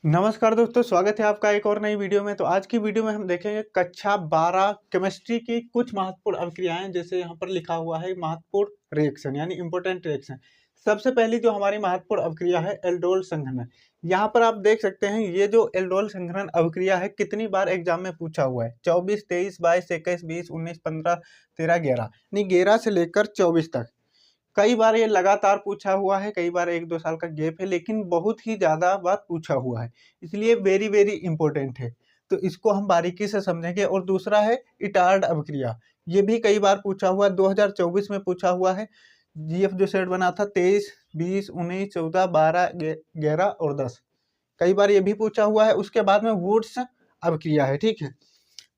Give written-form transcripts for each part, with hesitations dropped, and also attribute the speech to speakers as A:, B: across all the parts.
A: नमस्कार दोस्तों, स्वागत है आपका एक और नई वीडियो में। तो आज की वीडियो में हम देखेंगे कक्षा 12 केमिस्ट्री की कुछ महत्वपूर्ण अभिक्रियाएं। जैसे यहाँ पर लिखा हुआ है महत्वपूर्ण रिएक्शन यानी इंपॉर्टेंट रिएक्शन। सबसे पहली जो हमारी महत्वपूर्ण अभिक्रिया है एल्डोल संघनन। यहाँ पर आप देख सकते हैं ये जो एल्डोल संघनन अभिक्रिया है कितनी बार एग्जाम में पूछा हुआ है। 24, 23, 22, 21, 20, 19, 15, 13, 11 यानी 11 से लेकर 24 तक। कई बार ये लगातार पूछा हुआ है, कई बार 1-2 साल का गैप है, लेकिन बहुत ही ज़्यादा बार पूछा हुआ है, इसलिए वेरी वेरी इंपॉर्टेंट है। तो इसको हम बारीकी से समझेंगे। और दूसरा है इटार्ड अभिक्रिया, ये भी कई बार पूछा हुआ है। 2024 में पूछा हुआ है। जीएफ जो सेट बना था 23, 20, 19, 14, 12, 11 और 10, कई बार ये भी पूछा हुआ है। उसके बाद में वुड्स अभिक्रिया है, ठीक है।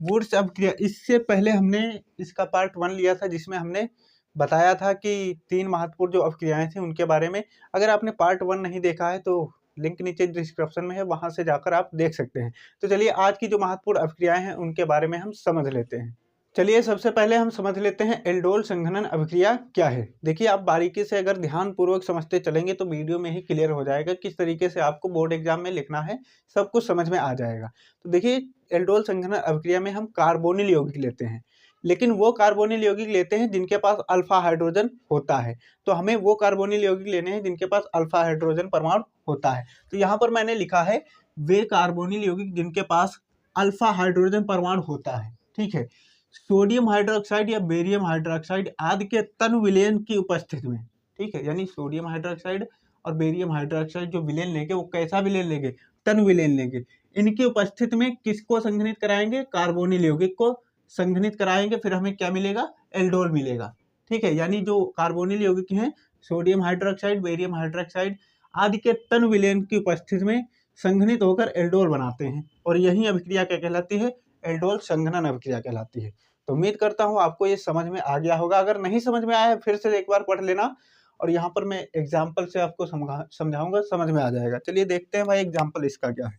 A: वुड्स अभिक्रिया, इससे पहले हमने इसका पार्ट 1 लिया था जिसमें हमने बताया था कि 3 महत्वपूर्ण जो अभिक्रियाएं थी उनके बारे में। अगर आपने पार्ट 1 नहीं देखा है तो लिंक नीचे डिस्क्रिप्शन में है, वहां से जाकर आप देख सकते हैं। तो चलिए आज की जो महत्वपूर्ण अभिक्रियाएं हैं उनके बारे में हम समझ लेते हैं। चलिए सबसे पहले हम समझ लेते हैं एल्डोल संघनन अभिक्रिया क्या है। देखिए, आप बारीकी से अगर ध्यान पूर्वक समझते चलेंगे तो वीडियो में ही क्लियर हो जाएगा किस तरीके से आपको बोर्ड एग्जाम में लिखना है, सब कुछ समझ में आ जाएगा। तो देखिए, एल्डोल संघनन अभिक्रिया में हम कार्बोनिल यौगिक लेते हैं, लेकिन वो कार्बोनिल यौगिक लेते हैं जिनके पास अल्फा हाइड्रोजन होता है। तो हमें वो कार्बोनिल यौगिक लेने हैं जिनके पास अल्फा हाइड्रोजन परमाणु होता है। तो यहाँ पर मैंने लिखा है वे कार्बोनिल यौगिक जिनके पास अल्फा हाइड्रोजन परमाणु होता है, ठीक है। सोडियम हाइड्रोक्साइड या बेरियम हाइड्रोक्साइड आदि के तन विलयन की उपस्थिति में, ठीक है, यानी सोडियम हाइड्रोक्साइड और बेरियम हाइड्रोक्साइड जो विलयन लेंगे वो कैसा विलयन लेंगे, तन विलयन लेंगे। इनकी उपस्थिति में किसको संघनित कराएंगे, कार्बोनिल यौगिक को संघनित कराएंगे, फिर हमें क्या मिलेगा, एल्डोल मिलेगा, ठीक है। यानी जो कार्बोनिल यौगिक हैं सोडियम हाइड्रोक्साइड, बेरियम हाइड्रोक्साइड आदि के तन विलयन की उपस्थिति में संघनित होकर एल्डोल बनाते हैं, और यही अभिक्रिया क्या कहलाती है, एल्डोल संघनन अभिक्रिया कहलाती है। तो उम्मीद करता हूं आपको ये समझ में आ गया होगा। अगर नहीं समझ में आया फिर से एक बार पढ़ लेना, और यहाँ पर मैं एग्जाम्पल से आपको समझाऊंगा, समझ में आ जाएगा। चलिए देखते हैं भाई एग्जाम्पल इसका क्या है।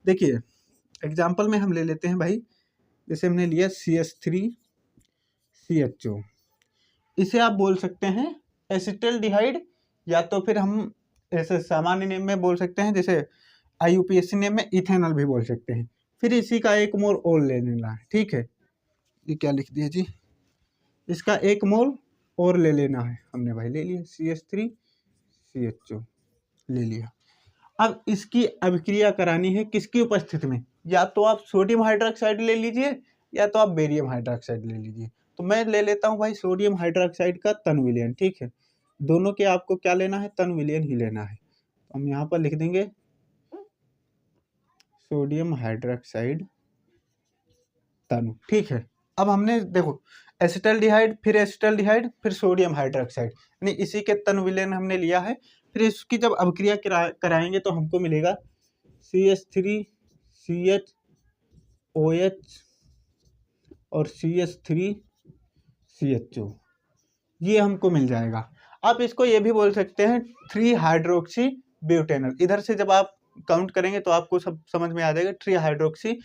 A: देखिए एग्जाम्पल में हम ले लेते हैं भाई, जैसे हमने लिया CH3CHO, इसे आप बोल सकते हैं एसिटल्डिहाइड, या तो फिर हम ऐसे सामान्य नेम में बोल सकते हैं, जैसे IUPAC नेम में इथेनॉल भी बोल सकते हैं। फिर इसी का 1 मोल और ले लेना है, ठीक है। ये क्या लिख दिया जी, इसका 1 मोल और ले लेना है, हमने भाई ले लिया CH3CHO ले लिया। अब इसकी अभिक्रिया करानी है किसकी उपस्थिति में, या तो आप सोडियम हाइड्रोक्साइड ले लीजिए या तो आप बेरियम हाइड्रोक्साइड ले लीजिए। तो मैं ले लेता हूं भाई सोडियम हाइड्रोक्साइड का तन विलयन, ठीक है। दोनों के आपको क्या लेना है, तन विलयन ही लेना है। तो हम यहाँ पर लिख देंगे सोडियम हाइड्रोक्साइड तनु, ठीक है। अब हमने देखो एसिटल्डिहाइड, फिर एसिटल्डिहाइड, फिर सोडियम हाइड्रोक्साइड, यानी इसी के तन विलयन हमने लिया है। फिर इसकी जब अभिक्रिया कराएंगे तो हमको मिलेगा CH3CHOH और CH3CHO, ये हमको मिल जाएगा। आप इसको ये भी बोल सकते हैं 3 हाइड्रोक्सी ब्यूटेनॉल। इधर से जब आप काउंट करेंगे तो आपको सब समझ में आ जाएगा, 3 हाइड्रोक्सी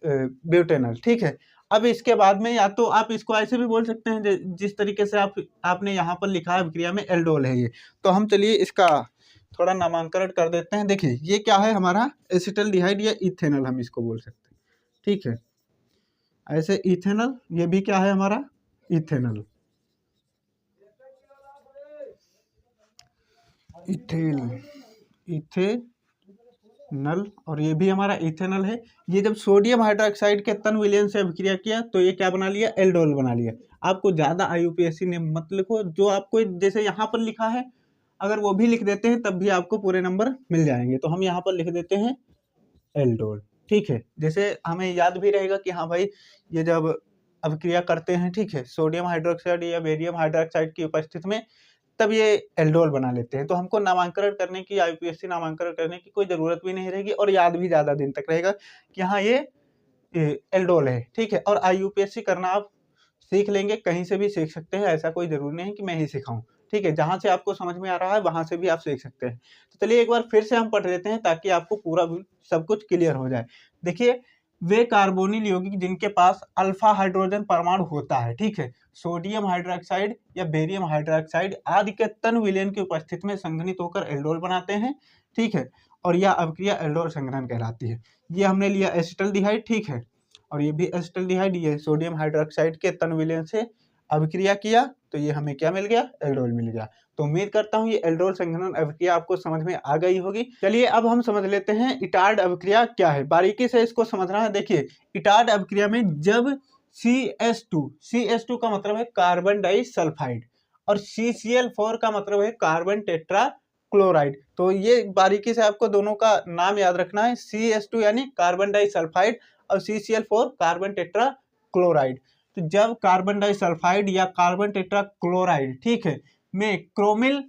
A: ब्यूटेनॉल, ठीक है। अब इसके बाद में या तो आप इसको ऐसे भी बोल सकते हैं जिस तरीके से आपने यहाँ पर लिखा है अभिक्रिया में एल्डोल है ये। तो हम चलिए इसका थोड़ा नामांकन कर देते हैं। देखिए ये क्या है हमारा, एसिटल्डिहाइड या इथेनॉल हम इसको बोल सकते हैं, ठीक है। ऐसे इथेनॉल, ये भी क्या है हमारा, इथेनॉल, इथेनल, और ये भी हमारा इथेनॉल है। ये जब सोडियम हाइड्रोक्साइड के तन विलयन से अभिक्रिया किया तो ये क्या बना लिया, एल्डोल बना लिया। आपको ज्यादा IUPAC नेम मत लिखो, जो आपको जैसे यहाँ पर लिखा है अगर वो भी लिख देते हैं तब भी आपको पूरे नंबर मिल जाएंगे। तो हम यहाँ पर लिख देते हैं एल्डोल, ठीक है। जैसे हमें याद भी रहेगा कि हाँ भाई ये जब अभिक्रिया करते हैं, ठीक है, सोडियम हाइड्रोक्साइड या बेरियम हाइड्रोक्साइड की उपस्थिति में, तब ये एल्डोल बना लेते हैं। तो हमको नामांकन करने की, IUPAC नामांकन करने की कोई ज़रूरत भी नहीं रहेगी, और याद भी ज़्यादा दिन तक रहेगा कि हाँ ये एल्डोल है, ठीक है। और IUPAC करना आप सीख लेंगे, कहीं से भी सीख सकते हैं, ऐसा कोई ज़रूरी नहीं कि मैं ही सिखाऊं, ठीक है। जहाँ से आपको समझ में आ रहा है वहाँ से भी आप सीख सकते हैं। तो चलिए एक बार फिर से हम पढ़ लेते हैं ताकि आपको पूरा सब कुछ क्लियर हो जाए। देखिए, वे कार्बोनिल यौगिक जिनके पास अल्फा हाइड्रोजन परमाणु होता है, ठीक है, सोडियम हाइड्रोक्साइड या बेरियम हाइड्रोक्साइड आदि के तन विलयन की उपस्थिति में संघनित होकर एल्डोल बनाते हैं, ठीक है। और यह अभिक्रिया एल्डोल संघनन कहलाती है। ये हमने लिया एसिटल्डिहाइड, ठीक है, और ये भी एसिटल्डिहाइड, ये सोडियम हाइड्रोक्साइड के तन विलयन से अभिक्रिया किया तो ये हमें क्या मिल गया, एल्डोल मिल गया। तो उम्मीद करता हूँ ये एल्डोल संघनन अभिक्रिया आपको समझ में आ गई होगी। चलिए अब हम समझ लेते हैं इटार्ड अभिक्रिया क्या है, बारीकी से इसको समझना है। देखिए इटार्ड अभिक्रिया में जब CH2 का मतलब है कार्बन डाइसल्फाइड और CCl4 का मतलब है कार्बन टेट्रा क्लोराइड, तो ये बारीकी से आपको दोनों का नाम याद रखना है। CH2 यानी कार्बन डाइसल्फाइड और CCl4 कार्बन टेट्रा क्लोराइड। तो जब कार्बन डाइसल्फाइड या कार्बन टेट्रा क्लोराइड, ठीक है, में क्रोमिल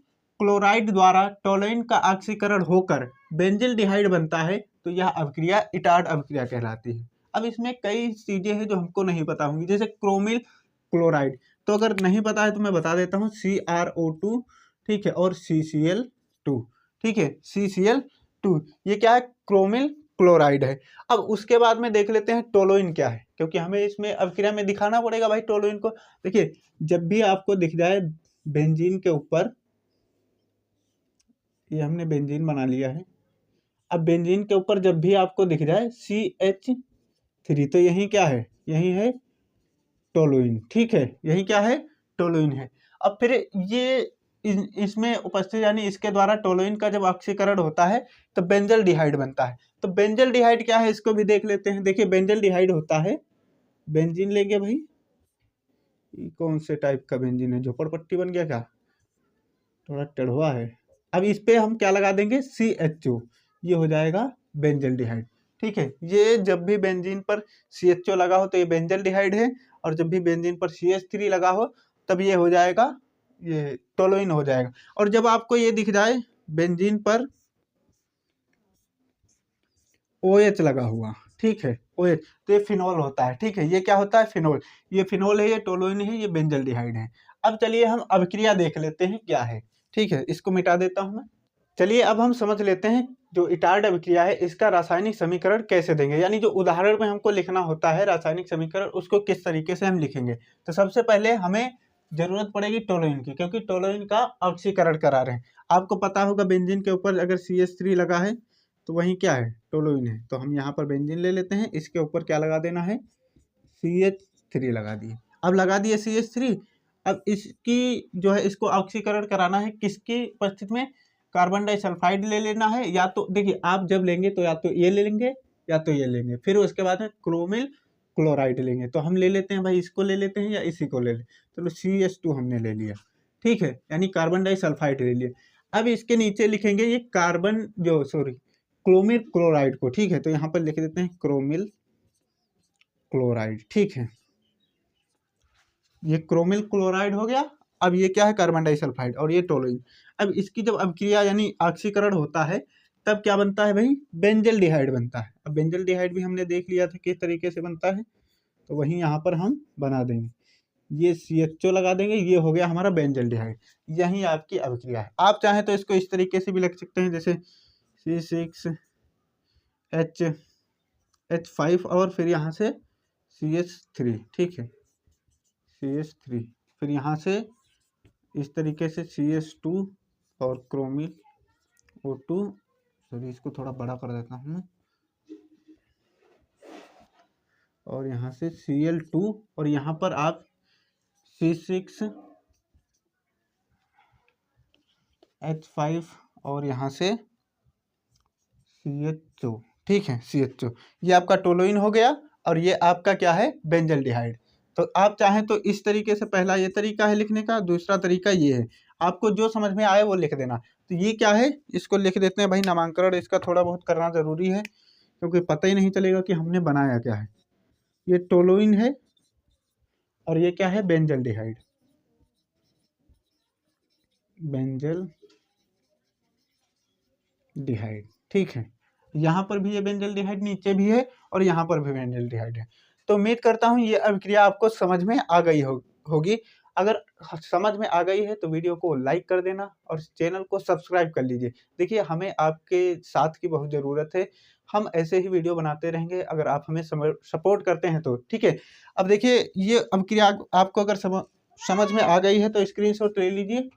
A: क्लोराइड द्वारा टोलुइन का ऑक्सीकरण होकर बेंजिल्डिहाइड बनता है तो यह अभिक्रिया इटार्ड अभिक्रिया कहलाती है। अब इसमें कई चीजें हैं जो हमको नहीं पता होंगी, जैसे क्रोमिल क्लोराइड, तो अगर नहीं पता है तो मैं बता देता हूँ, CrO2, ठीक है, और CCl2, ठीक है, CCl2 ये क्या है, क्रोमिल क्लोराइड है। अब उसके बाद में देख लेते हैं टोलुइन क्या है, क्योंकि हमें इसमें अभिक्रिया में दिखाना पड़ेगा भाई टोलुइन को। देखिए जब भी आपको दिख जाए बेंजीन के ऊपर, ये हमने बेंजीन बना लिया है, अब बेंजीन के ऊपर जब भी आपको दिख जाए CH3 तो यही क्या है, यही है टोलुइन, ठीक है, यही क्या है, टोलुइन है। अब फिर ये इसमें उपस्थित यानी इसके द्वारा टोलुइन का जब ऑक्सीकरण होता है तो बेंजल्डिहाइड बनता है। तो बेंजल्डिहाइड क्या है इसको भी देख लेते हैं। देखिए बेंजल्डिहाइड होता है, बेंजीन लेंगे भाई, कौन से टाइप का बेंजीन है, झोपड़पट्टी बन गया क्या, थोड़ा टेढ़वा है। अब इस पे हम क्या लगा देंगे, CHO, ये हो जाएगा बेंजल्डिहाइड, ठीक है। ये जब भी बेंजीन पर CHO लगा हो तो ये बेंजल्डिहाइड है, और जब भी बेंजीन पर CH3 लगा हो तब ये हो जाएगा, ये टोलुइन हो जाएगा। और जब आपको ये दिख जाए बेंजीन पर OH लगा हुआ, ठीक है, OH, तो ये फिनोल होता है, ठीक है, ये क्या होता है, फिनोल, ये फिनोल है, ये टोलुइन है, ये बेंजल्डिहाइड है। अब चलिए हम अभिक्रिया देख लेते हैं क्या है, ठीक है, इसको मिटा देता हूं मैं। चलिए अब हम समझ लेते हैं जो इटार्ड अभिक्रिया है इसका रासायनिक समीकरण कैसे देंगे, यानी जो उदाहरण में हमको लिखना होता है रासायनिक समीकरण उसको किस तरीके से हम लिखेंगे। तो सबसे पहले हमें जरूरत पड़ेगी टोलुइन की, क्योंकि टोलुइन का ऑक्सीकरण करा रहे हैं। आपको पता होगा बेंजीन के ऊपर अगर CH3 लगा है तो वही क्या है, टोलुइन है। तो हम यहाँ पर बेंजीन ले लेते हैं, इसके ऊपर क्या लगा देना है, CH3 लगा दिए। अब लगा दिए CH3, अब इसकी जो है इसको ऑक्सीकरण कराना है, किसकी उपस्थिति में, कार्बन डाइसल्फाइड ले लेना है। या तो देखिए आप जब लेंगे तो या तो ये ले लेंगे या तो ये लेंगे, फिर उसके बाद में क्रोमिल क्लोराइड लेंगे। तो हम ले लेते हैं भाई, इसको ले लेते हैं या इसी को ले लें, चलो CH2 हमने ले लिया, ठीक है, यानी कार्बन डाइसल्फाइड ले लिया। अब इसके नीचे लिखेंगे ये कार्बन जो क्रोमिल क्लोराइड को, ठीक है, तो यहाँ पर लिख देते हैं क्रोमिल क्लोराइड, ठीक है, ये क्रोमिल क्लोराइड हो गया। अब ये क्या है, कार्बन डाइसल्फाइड, और ये टोलुइन। अब इसकी जब अभिक्रिया यानी ऑक्सीकरण होता है तब क्या बनता है भाई, बेंजल्डिहाइड बनता है। अब बेंजल्डिहाइड भी हमने देख लिया था किस तरीके से बनता है, तो वही यहाँ पर हम बना देंगे, ये CHO लगा देंगे, ये हो गया हमारा बेंजल्डिहाइड। यही आपकी अभिक्रिया है। आप चाहें तो इसको इस तरीके से भी लिख सकते हैं, जैसे C6H5 और फिर यहाँ से CH3, ठीक है, CH3, फिर यहाँ से इस तरीके से CH2 और क्रोमिल O2, सॉरी इसको थोड़ा बड़ा कर देता हूँ, और यहाँ से Cl2, और यहाँ पर आप C6H5 और यहाँ से CHO, ठीक है, CHO, ये आपका टोलुइन हो गया, और ये आपका क्या है, बेंजल्डिहाइड। तो आप चाहें तो इस तरीके से, पहला ये तरीका है लिखने का, दूसरा तरीका ये है, आपको जो समझ में आए वो लिख देना। तो ये क्या है, इसको लिख देते हैं भाई, नामांकन इसका थोड़ा बहुत करना ज़रूरी है, क्योंकि पता ही नहीं चलेगा कि हमने बनाया क्या है। ये टोलुइन है और ये क्या है, बेंजल्डिहाइड, बेंजल्डिहाइड, ठीक है, यहाँ पर भी ये बेंजल्डिहाइड नीचे भी है और यहाँ पर भी बेंजल्डिहाइड है। तो उम्मीद करता हूँ ये अभिक्रिया आपको समझ में आ गई होगी। अगर समझ में आ गई है तो वीडियो को लाइक कर देना और चैनल को सब्सक्राइब कर लीजिए। देखिए हमें आपके साथ की बहुत ज़रूरत है, हम ऐसे ही वीडियो बनाते रहेंगे अगर आप हमें सपोर्ट करते हैं तो, ठीक है। अब देखिए ये अभिक्रिया आपको अगर समझ में आ गई है तो स्क्रीनशॉट ले लीजिए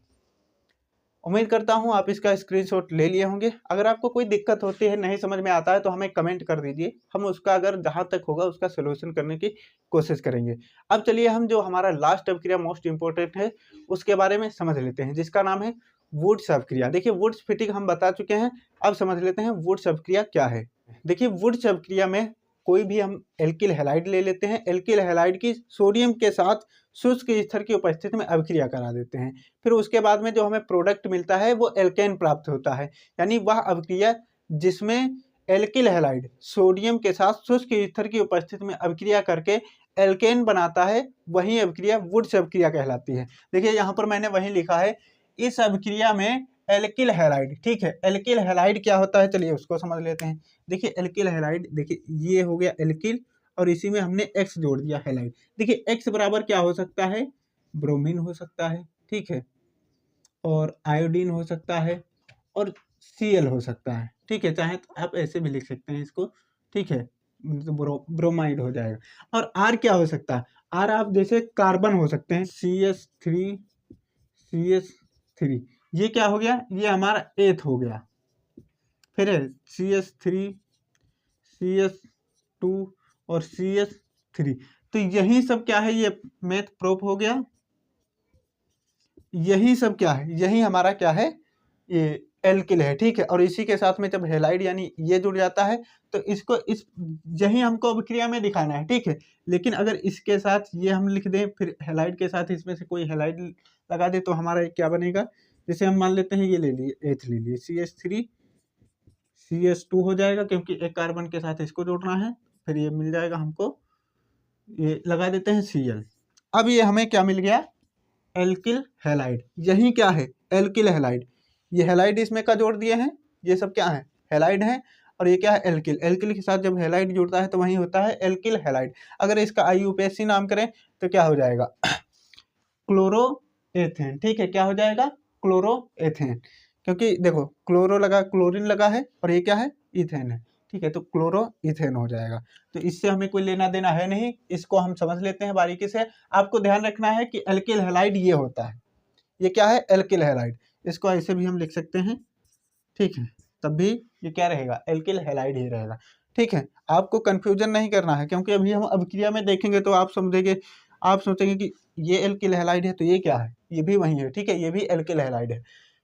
A: उम्मीद करता हूँ आप इसका स्क्रीनशॉट ले लिए होंगे। अगर आपको कोई दिक्कत होती है, नहीं समझ में आता है, तो हमें कमेंट कर दीजिए, हम उसका अगर जहाँ तक होगा उसका सोल्यूशन करने की कोशिश करेंगे। अब चलिए हम जो हमारा लास्ट अभिक्रिया मोस्ट इंपॉर्टेंट है उसके बारे में समझ लेते हैं, जिसका नाम है वुड्स अभिक्रिया। देखिए वुड्स फिटिंग हम बता चुके हैं, अब समझ लेते हैं वुड्स अभिक्रिया क्या है। देखिए वुड्स अभिक्रिया में कोई भी हम एल्किल हैलाइड ले लेते हैं, एल्किल हैलाइड की सोडियम के साथ शुष्क ईथर की उपस्थिति में अभिक्रिया करा देते हैं। फिर उसके बाद में जो हमें प्रोडक्ट मिलता है वो एल्केन प्राप्त होता है, यानी वह अभिक्रिया जिसमें एल्किल हैलाइड सोडियम के साथ शुष्क ईथर की उपस्थिति में अभिक्रिया करके एल्केन बनाता है, वही अभिक्रिया वुड्स अभिक्रिया कहलाती है। देखिए यहाँ पर मैंने वही लिखा है, इस अभिक्रिया में एल्किल हैलाइड, ठीक है, एल्किल हैलाइड क्या होता है चलिए उसको समझ लेते हैं। देखिए एल्किल हैलाइड, देखिए ये हो गया एल्किल और इसी में हमने X जोड़ दिया हैलाइड। देखिए X बराबर क्या हो सकता है, ब्रोमीन हो सकता है, ठीक है, और आयोडीन हो सकता है और Cl हो सकता है, ठीक है, चाहे तो आप ऐसे भी लिख सकते हैं इसको, ठीक है, तो ब्रोमाइड हो जाएगा। और R क्या हो सकता है, R आप जैसे कार्बन हो सकते हैं, CH3 ये क्या हो गया, ये हमारा एथ हो गया। फिर है CH3 CH2 और CH3, तो यही सब क्या है, ये मेथ प्रोप हो गया, यही सब क्या है, यही हमारा क्या है, ये एल्किल है, ठीक है। और इसी के साथ में जब हैलाइड यानी ये जुड़ जाता है तो इसको इस यही हमको अभिक्रिया में दिखाना है, ठीक है। लेकिन अगर इसके साथ ये हम लिख दें, फिर हैलाइड के साथ इसमें से कोई हैलाइड लगा दे तो हमारा क्या बनेगा, जैसे हम मान लेते हैं ये ले लिए एथ ले लिए, CH3 CH2 हो जाएगा, क्योंकि एक कार्बन के साथ इसको जोड़ना है, फिर ये मिल जाएगा हमको, ये लगा देते हैं Cl। अब ये हमें क्या मिल गया, एल्किल हैलाइड। यही क्या है, एल्किल हैलाइड, ये हैलाइड इसमें का जोड़ दिए हैं, ये सब क्या है, हैलाइड है, और ये क्या है, एल्किल। एल्किल के साथ जब हैलाइड जुड़ता है तो वही होता है एल्किल हैलाइड। अगर इसका IUPAC नाम करें तो क्या हो जाएगा, क्लोरोएथेन, ठीक है, क्या हो जाएगा, क्लोरोएथेन, क्योंकि देखो क्लोरो लगा, क्लोरीन लगा है, और ये क्या है, इथेन है, ठीक है, तो क्लोरो इथेन हो जाएगा। तो इससे हमें कोई लेना देना है नहीं, इसको हम समझ लेते हैं बारीकी से। आपको ध्यान रखना है कि एल्किल हैलाइड ये होता है, ये क्या है, एल्किल हैलाइड, इसको ऐसे भी हम लिख सकते हैं, ठीक है, तब भी ये क्या रहेगा, एल्किल हैलाइड ही रहेगा, ठीक है। आपको कंफ्यूजन नहीं करना है, क्योंकि अभी हम अभिक्रिया में देखेंगे तो आप समझेंगे, आप सोचेंगे कि ये एल्किल हैलाइड है तो ये क्या है, ये भी वही है, ठीक है, ये भी एल्किल हैलाइड है।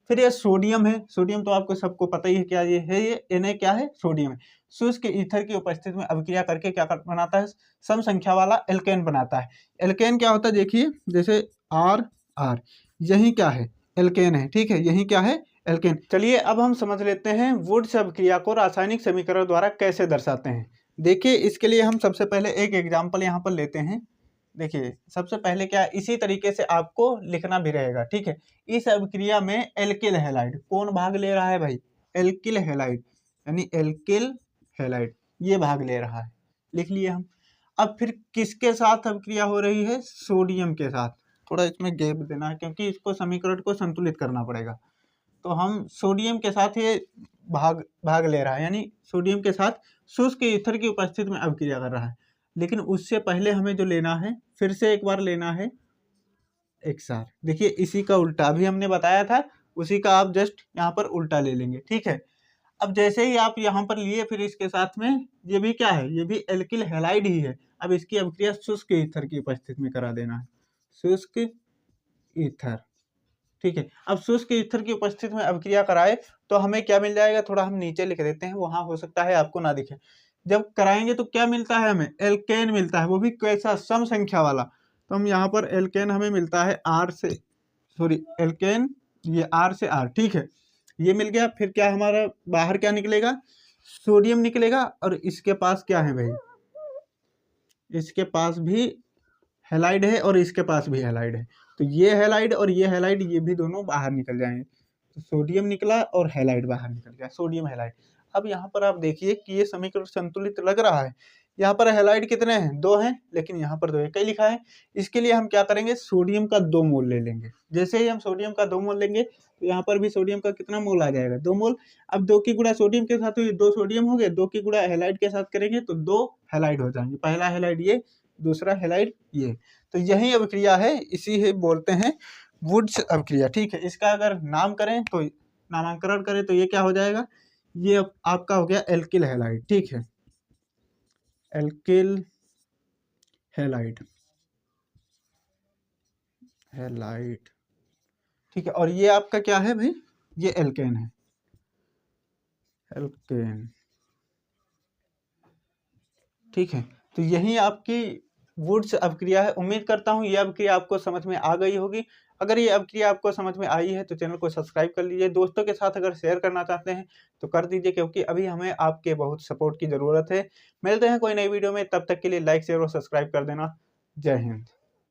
A: फिर ये सोडियम है, सोडियम तो आपको सबको पता ही है क्या ये है, ये Na क्या है, सोडियम है। शुष्क ईथर की उपस्थिति में अभिक्रिया करके क्या बनाता है, सम संख्या वाला एल्केन बनाता है। एल्केन क्या होता है, देखिए जैसे R यही क्या है, एल्केन है, ठीक है, यही क्या है, एल्केन। चलिए अब हम समझ लेते हैं वुड्स अभिक्रिया को रासायनिक समीकरण द्वारा कैसे दर्शाते हैं। देखिए इसके लिए हम सबसे पहले एक एग्जाम्पल यहाँ पर लेते हैं। देखिए सबसे पहले क्या, इसी तरीके से आपको लिखना भी रहेगा, ठीक है। इस अभिक्रिया में एल्किल हैलाइड कौन भाग ले रहा है भाई, एल्किल हैलाइड, यानी एल्किल हैलाइड ये भाग ले रहा है, लिख लिए हम। अब फिर किसके साथ अभिक्रिया हो रही है, सोडियम के साथ। थोड़ा इसमें गैप देना है क्योंकि इसको समीकरण को संतुलित करना पड़ेगा। तो हम सोडियम के साथ ये भाग ले रहा है, यानी सोडियम के साथ शुष्क ईथर की उपस्थिति में अभिक्रिया कर रहा है। लेकिन उससे पहले हमें जो लेना है, फिर से एक बार लेना है XR। देखिए इसी का उल्टा अभी हमने बताया था, उसी का आप जस्ट यहाँ पर उल्टा ले लेंगे, ठीक है। अब जैसे ही आप यहाँ पर लिए, फिर इसके साथ में ये भी क्या है, ये भी एल्किल हैलाइड ही है। अब इसकी अभिक्रिया शुष्क ईथर की उपस्थिति में करा देना है, शुष्क ईथर, ठीक है। अब शुष्क ईथर की उपस्थिति में अभिक्रिया कराए तो हमें क्या मिल जाएगा, थोड़ा हम नीचे लिख देते हैं, वहां हो सकता है आपको ना दिखे। जब कराएंगे तो क्या मिलता है, हमें एल्केन मिलता है, वो भी कैसा, सम संख्या वाला। तो हम यहाँ पर एल्केन हमें मिलता है एल्केन ये R से R, ठीक है, ये मिल गया। फिर क्या हमारा बाहर क्या निकलेगा, सोडियम निकलेगा, और इसके पास क्या है भाई, इसके पास भी हैलाइड है और इसके पास भी हैलाइड है। तो ये हैलाइड और ये हैलाइड ये भी दोनों बाहर निकल जाएंगे, तो सोडियम निकला और हैलाइड बाहर निकल गया, सोडियम हैलाइड। अब यहाँ पर आप देखिए कि ये समीकरण संतुलित लग रहा है। यहाँ पर हैलाइड कितने हैं, 2 हैं, लेकिन यहाँ पर 2 एक ही लिखा है। इसके लिए हम क्या करेंगे, सोडियम का 2 मोल ले लेंगे। जैसे ही हम सोडियम का 2 मोल लेंगे तो यहाँ पर भी सोडियम का कितना मोल आ जाएगा, 2 मोल। अब 2 की गुणा सोडियम के साथ तो 2 सोडियम हो गए, 2 की गुणा हैलाइड के साथ करेंगे तो 2 हैलाइड हो जाएंगे। पहला हैलाइड ये, दूसरा हैलाइड ये। तो यही अभिक्रिया है, इसी है बोलते हैं वुड्स अभिक्रिया, ठीक है। इसका अगर नामकरण करें तो ये क्या हो जाएगा, ये आपका हो गया एल्किल हैलाइड, ठीक है, एल्किल हैलाइड, ठीक है। और ये आपका क्या है भाई, ये एल्केन है, एल्केन, ठीक है। तो यही आपकी वुड्स अभिक्रिया है। उम्मीद करता हूँ ये अभिक्रिया आपको समझ में आ गई होगी। अगर ये अभिक्रिया आपको समझ में आई है तो चैनल को सब्सक्राइब कर लीजिए। दोस्तों के साथ अगर शेयर करना चाहते हैं तो कर दीजिए, क्योंकि अभी हमें आपके बहुत सपोर्ट की ज़रूरत है। मिलते हैं कोई नई वीडियो में, तब तक के लिए लाइक शेयर और सब्सक्राइब कर देना। जय हिंद।